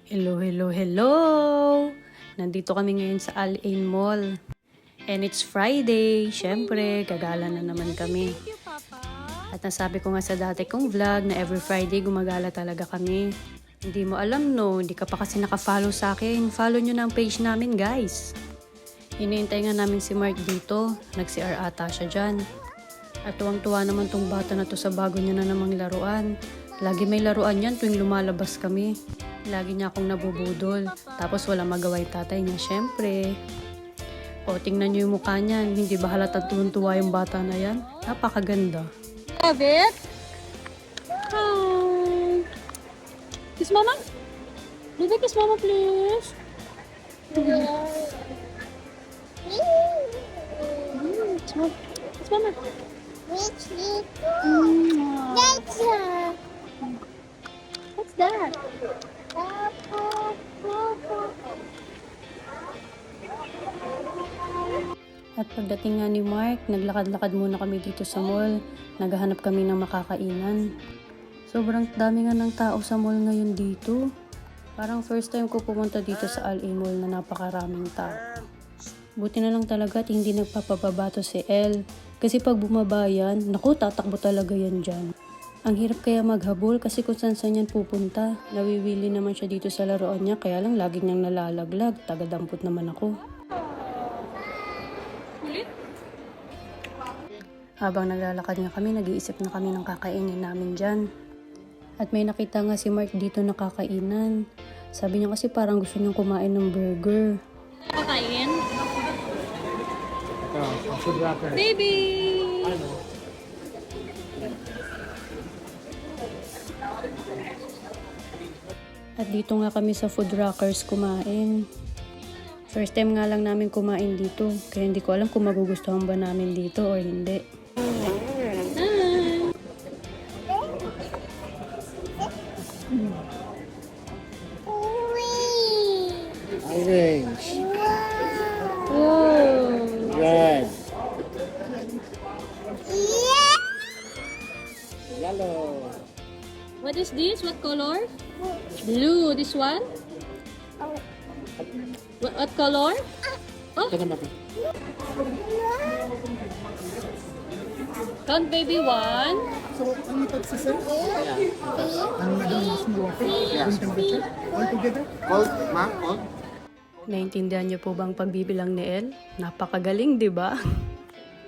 Hello, hello, hello! Nandito kami ngayon sa Al Ain Mall. And it's Friday. Siyempre, gagala na naman kami. At nasabi ko nga sa dati kong vlog na every Friday gumagala talaga kami. Hindi mo alam no, hindi ka pa kasi nakafollow sa akin. Follow nyo na ang page namin guys. Hinihintay nga namin si Mark dito. Nag-CR ata siya dyan. At tuwang-tuwa naman tong bata na to sa bago niya na namang laruan. Lagi may laruan yan tuwing lumalabas kami. Lagi niya akong nabubudol. Tapos wala magawa yung tatay niya, syempre. O, tingnan niyo yung mukha niya. Hindi ba halata tuwang-tuwa yung bata na yan? Napakaganda. Love it. Hi. Kiss mama. Baby, kiss mama, please. Kiss mama. Kiss mama. What's that? At pagdating nga ni Mark, naglakad-lakad muna kami dito sa mall. Naghahanap kami ng makakainan. Sobrang dami nga ng tao sa mall ngayon dito. Parang first time ko pumunta dito sa Al Ain Mall na napakaraming tao. Buti na lang talaga at hindi nagpapababa to si Elle. Kasi pag bumaba yan, naku, tatakbo talaga yan dyan. Ang hirap kaya maghabol kasi kung saan yan pupunta. Nawiwili naman siya dito sa laruan niya, kaya lang laging niyang nalalaglag. Tagadampot naman ako. Habang naglalakad nga kami, nag-iisip na kami ng kakainin namin dyan. At may nakita nga si Mark dito na kakainan. Sabi niya kasi parang gusto niyang kumain ng burger. Kakain? Food wrapper. Baby! At dito nga kami sa Food Rockers kumain. First time nga lang namin kumain dito. Kaya hindi ko alam kung magugustuhan ba namin dito or hindi. Orange. Wow! Red. Yellow. What is this? What color? Blue. This one? What color? Oh, Ito naman. count baby. 1. So, ang pagsisir? Ang mas mo? Room temperature? All together? Cold, ma? Cold? Naintindihan niyo po bang pagbibilang ni Elle? Napakagaling, di ba?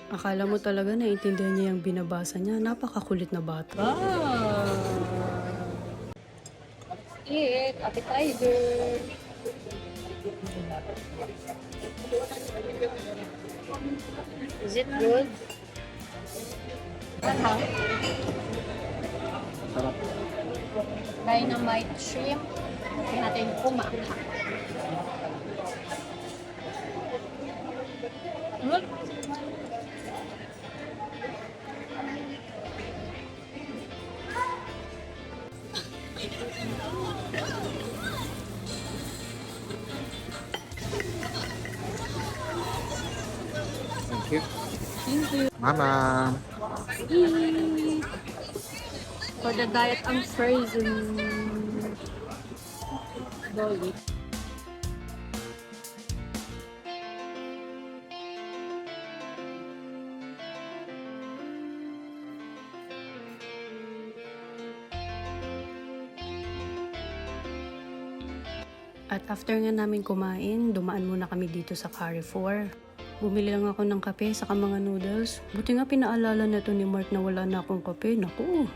Akala mo talaga naintindihan niya yung binabasa niya. Napakakulit na bata. Eat. Appetizer. Is it good? Ano? Sarap. Dynamite shrimp. Hindi natin kumaka. Good. Thank you. Thank you. Mama. Eat. For the diet, I'm frozen. Dolly. At after nga namin kumain, dumaan muna kami dito sa Carrefour. Bumili lang ako ng kape saka mga noodles. Buti nga pinaalala na to ni Mark na wala na akong kape. Naku,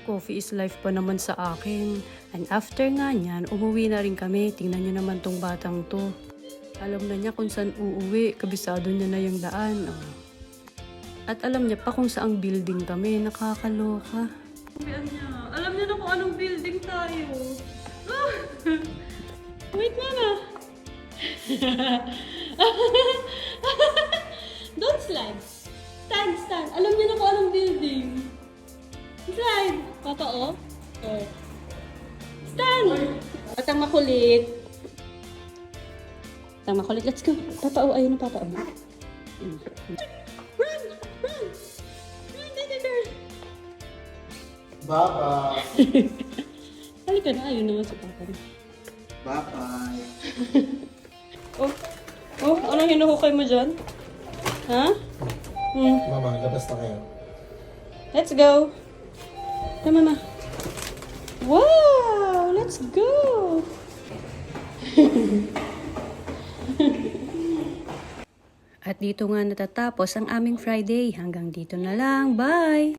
coffee is life pa naman sa akin. And after nga niyan, umuwi na rin kami. Tingnan niyo naman tong batang to. Alam na niya kung saan uuwi. Kabisado niya na yung daan. Oh. At alam niya pa kung saang building kami. Nakakaloka. Alam niyo na kung anong building tayo. Wait mama. Don't slide. Stand. Alam niyo na kung anong building. Slide. Totoo? Oh. Stand. Batang makulit. Batang makulit. Let's go. Papa, oh. Ayun na papa, oh. Run. Run, girl. Baba. Halika na, ayun naman sa papa. Bye-bye. Oh, anong hinuhukay mo dyan? Ha? Mama, labas na kayo. Let's go. Come, Mama. Wow! Let's go! At dito nga natatapos ang aming Friday. Hanggang dito na lang. Bye!